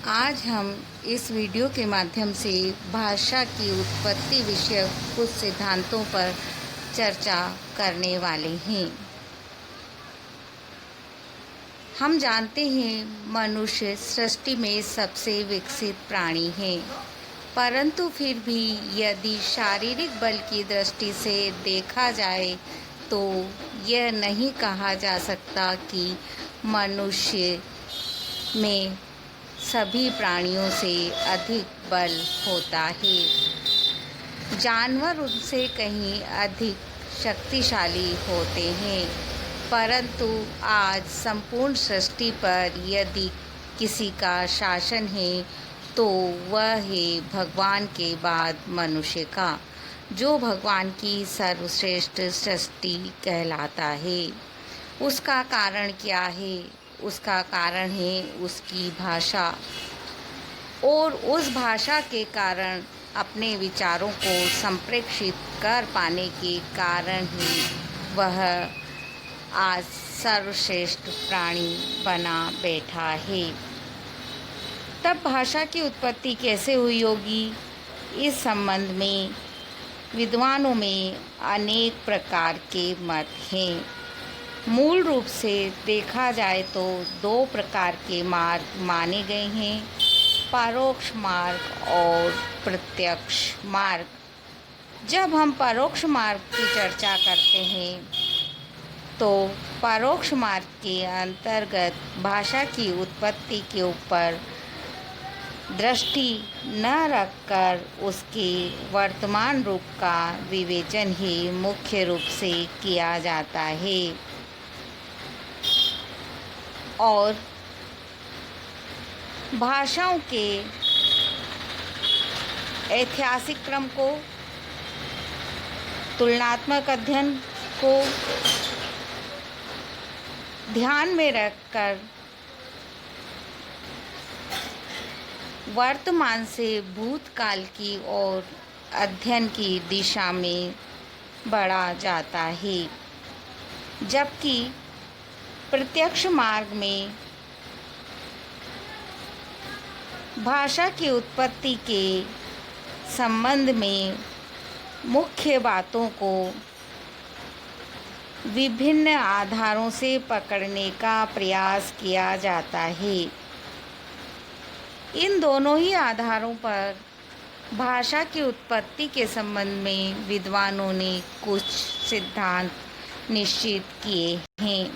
आज हम इस वीडियो के माध्यम से भाषा की उत्पत्ति विषयक कुछ सिद्धांतों पर चर्चा करने वाले हैं। हम जानते हैं मनुष्य सृष्टि में सबसे विकसित प्राणी है, परंतु फिर भी यदि शारीरिक बल की दृष्टि से देखा जाए तो यह नहीं कहा जा सकता कि मनुष्य में सभी प्राणियों से अधिक बल होता है। जानवर उनसे कहीं अधिक शक्तिशाली होते हैं, परंतु आज संपूर्ण सृष्टि पर यदि किसी का शासन है तो वह है भगवान के बाद मनुष्य का, जो भगवान की सर्वश्रेष्ठ सृष्टि कहलाता है। उसका कारण क्या है? उसका कारण है उसकी भाषा, और उस भाषा के कारण अपने विचारों को संप्रेषित कर पाने के कारण ही वह आज सर्वश्रेष्ठ प्राणी बना बैठा है। तब भाषा की उत्पत्ति कैसे हुई होगी? इस संबंध में विद्वानों में अनेक प्रकार के मत हैं। मूल रूप से देखा जाए तो दो प्रकार के मार्ग माने गए हैं, परोक्ष मार्ग और प्रत्यक्ष मार्ग। जब हम परोक्ष मार्ग की चर्चा करते हैं तो परोक्ष मार्ग के अंतर्गत भाषा की उत्पत्ति के ऊपर दृष्टि न रखकर उसके वर्तमान रूप का विवेचन ही मुख्य रूप से किया जाता है, और भाषाओं के ऐतिहासिक क्रम को, तुलनात्मक अध्ययन को ध्यान में रखकर वर्तमान से भूतकाल की ओर अध्ययन की दिशा में बढ़ा जाता है, जबकि प्रत्यक्ष मार्ग में भाषा की उत्पत्ति के संबंध में मुख्य बातों को विभिन्न आधारों से पकड़ने का प्रयास किया जाता है। इन दोनों ही आधारों पर भाषा की उत्पत्ति के संबंध में विद्वानों ने कुछ सिद्धांत निश्चित किए हैं।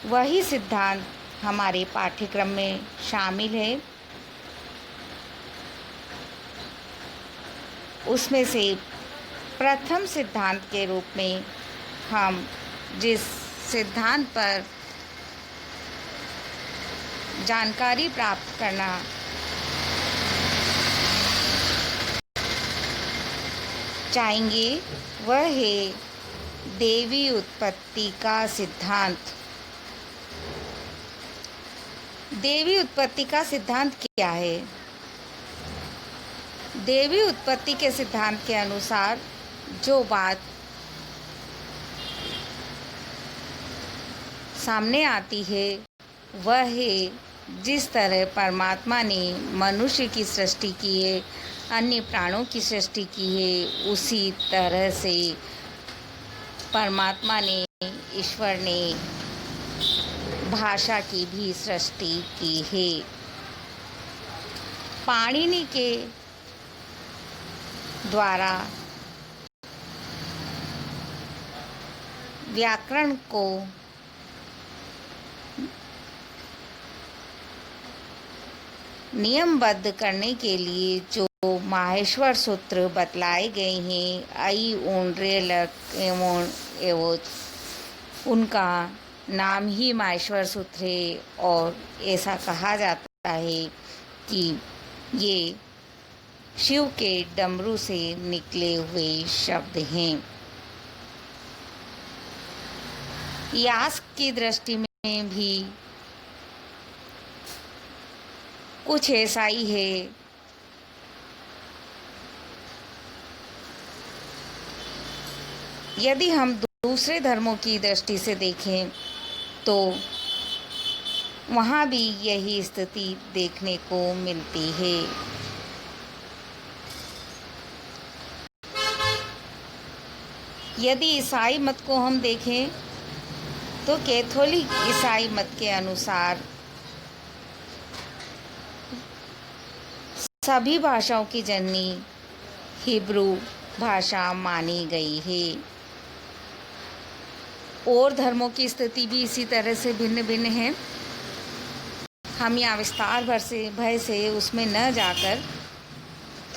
वही सिद्धांत हमारे पाठ्यक्रम में शामिल है। उसमें से प्रथम सिद्धांत के रूप में हम जिस सिद्धांत पर जानकारी प्राप्त करना चाहेंगे वह है देवी उत्पत्ति का सिद्धांत। देवी उत्पत्ति का सिद्धांत क्या है? देवी उत्पत्ति के सिद्धांत के अनुसार जो बात सामने आती है वह है, जिस तरह परमात्मा ने मनुष्य की सृष्टि की है, अन्य प्राणों की सृष्टि की है, उसी तरह से परमात्मा ने, ईश्वर ने भाषा की भी सृष्टि की है। पाणिनि के द्वारा व्याकरण को नियमबद्ध करने के लिए जो माहेश्वर सूत्र बतलाए गए हैं, आई ऊन रे लक एवोन एवोच, उनका नाम ही माहेश्वर सूत्र है, और ऐसा कहा जाता है कि ये शिव के डमरू से निकले हुए शब्द हैं। यास्क की दृष्टि में भी कुछ ऐसा ही है। यदि हम दूसरे धर्मों की दृष्टि से देखें तो वहाँ भी यही स्थिति देखने को मिलती है। यदि ईसाई मत को हम देखें तो कैथोलिक ईसाई मत के अनुसार सभी भाषाओं की जननी हिब्रू भाषा मानी गई है। और धर्मों की स्थिति भी इसी तरह से भिन्न भिन्न है। हम यहाँ विस्तार भय से उसमें न जाकर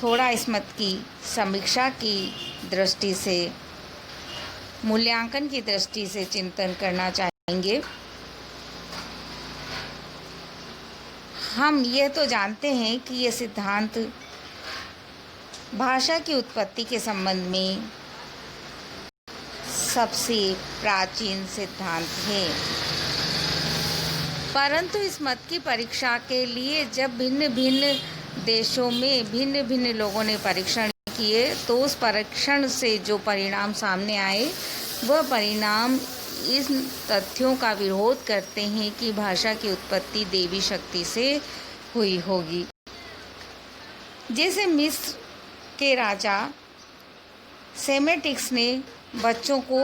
थोड़ा इस मत की समीक्षा की दृष्टि से, मूल्यांकन की दृष्टि से चिंतन करना चाहेंगे। हम यह तो जानते हैं कि यह सिद्धांत भाषा की उत्पत्ति के संबंध में सबसे प्राचीन सिद्धांत है, परंतु इस मत की परीक्षा के लिए जब भिन्न भिन्न देशों में भिन्न भिन्न लोगों ने परीक्षण किए तो उस परीक्षण से जो परिणाम सामने आए वह परिणाम इन तथ्यों का विरोध करते हैं कि भाषा की उत्पत्ति देवी शक्ति से हुई होगी। जैसे मिस्र के राजा सेमेटिक्स ने बच्चों को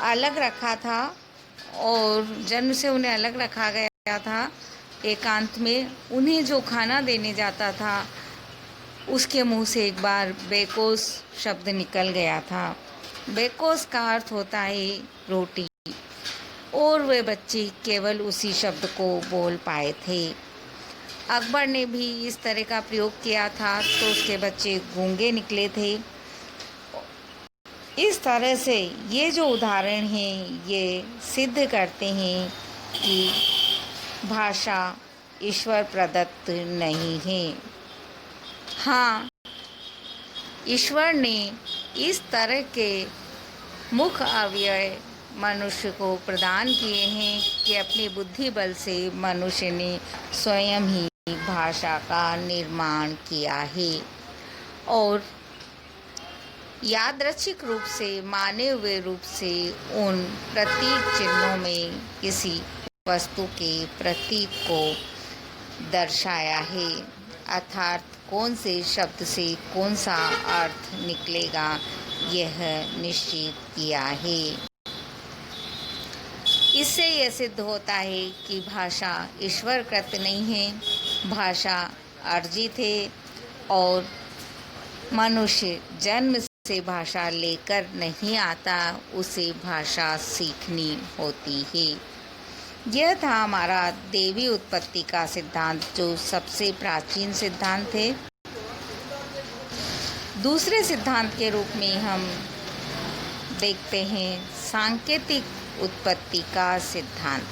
अलग रखा था और जन्म से उन्हें अलग रखा गया था। एकांत में उन्हें जो खाना देने जाता था उसके मुंह से एक बार बेकोस शब्द निकल गया था। बेकोस का अर्थ होता है रोटी, और वे बच्चे केवल उसी शब्द को बोल पाए थे। अकबर ने भी इस तरह का प्रयोग किया था तो उसके बच्चे गूंगे निकले थे। इस तरह से ये जो उदाहरण हैं ये सिद्ध करते हैं कि भाषा ईश्वर प्रदत्त नहीं है। हाँ, ईश्वर ने इस तरह के मुख्य अवयव मनुष्य को प्रदान किए हैं कि अपनी बुद्धि बल से मनुष्य ने स्वयं ही भाषा का निर्माण किया है और यादृच्छिक रूप से माने हुए रूप से उन प्रतीक चिन्हों में किसी वस्तु के प्रतीक को दर्शाया है, अर्थात कौन से शब्द से कौन सा अर्थ निकलेगा यह निश्चित किया है। इससे यह सिद्ध होता है कि भाषा ईश्वरकृत नहीं है, भाषा अर्जित है और मनुष्य जन्म से भाषा लेकर नहीं आता, उसे भाषा सीखनी होती है। यह था हमारा देवी उत्पत्ति का सिद्धांत जो सबसे प्राचीन सिद्धांत है। दूसरे सिद्धांत के रूप में हम देखते हैं सांकेतिक उत्पत्ति का सिद्धांत।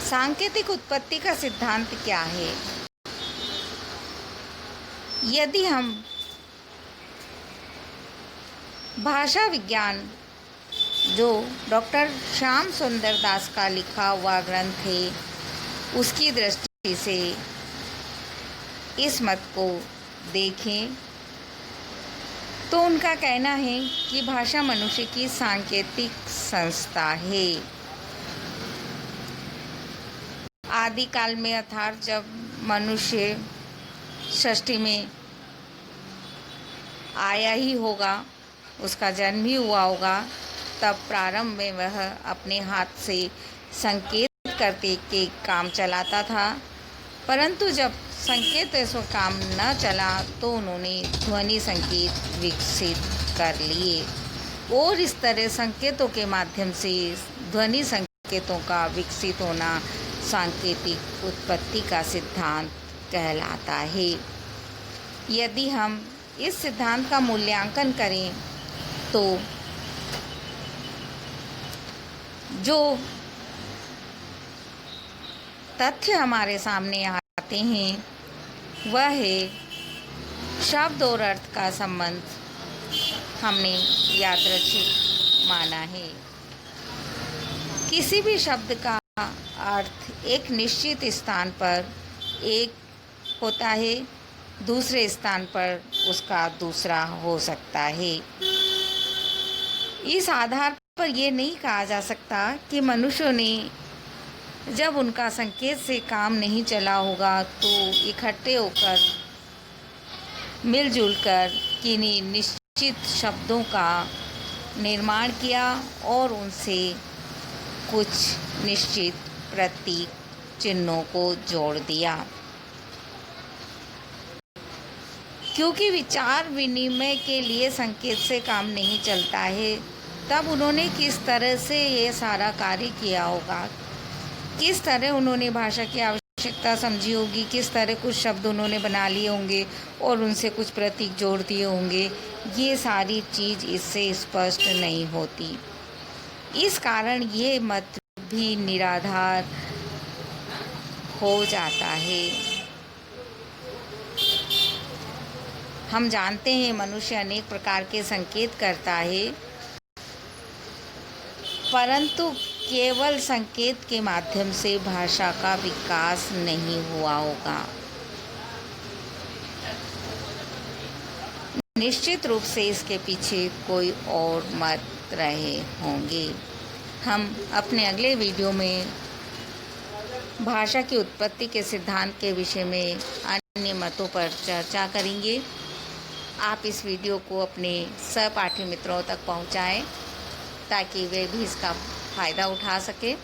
सांकेतिक उत्पत्ति का सिद्धांत क्या है? यदि हम भाषा विज्ञान जो डॉक्टर श्याम सुंदर दास का लिखा हुआ ग्रंथ है उसकी दृष्टि से इस मत को देखें तो उनका कहना है कि भाषा मनुष्य की सांकेतिक संस्था है। आदिकाल में अर्थात जब मनुष्य सृष्टि में आया ही होगा, उसका जन्म ही हुआ होगा, तब प्रारंभ में वह अपने हाथ से संकेत करके के काम चलाता था, परंतु जब संकेत ऐसा काम न चला तो उन्होंने ध्वनि संकेत विकसित कर लिए और इस तरह संकेतों के माध्यम से ध्वनि संकेतों का विकसित होना सांकेतिक उत्पत्ति का सिद्धांत कहलाता है। यदि हम इस सिद्धांत का मूल्यांकन करें तो जो तथ्य हमारे सामने आते हैं वह है शब्द और अर्थ का संबंध हमने यादृच्छिक माना है। किसी भी शब्द का अर्थ एक निश्चित स्थान पर एक होता है, दूसरे स्थान पर उसका दूसरा हो सकता है। इस आधार पर यह नहीं कहा जा सकता कि मनुष्यों ने जब उनका संकेत से काम नहीं चला होगा तो इकट्ठे होकर मिलजुल कर किन्हीं निश्चित शब्दों का निर्माण किया और उनसे कुछ निश्चित प्रतीक चिन्हों को जोड़ दिया। क्योंकि विचार विनिमय के लिए संकेत से काम नहीं चलता है, तब उन्होंने किस तरह से ये सारा कार्य किया होगा, किस तरह उन्होंने भाषा की आवश्यकता समझी होगी, किस तरह कुछ शब्द उन्होंने बना लिए होंगे और उनसे कुछ प्रतीक जोड़ दिए होंगे, ये सारी चीज़ इससे स्पष्ट नहीं होती। इस कारण ये मत भी निराधार हो जाता है। हम जानते हैं मनुष्य अनेक प्रकार के संकेत करता है, परंतु केवल संकेत के माध्यम से भाषा का विकास नहीं हुआ होगा। निश्चित रूप से इसके पीछे कोई और मत रहे होंगे। हम अपने अगले वीडियो में भाषा की उत्पत्ति के सिद्धांत के विषय में अन्य मतों पर चर्चा करेंगे। आप इस वीडियो को अपने सहपाठी मित्रों तक पहुंचाएं ताकि वे भी इसका फ़ायदा उठा सकें।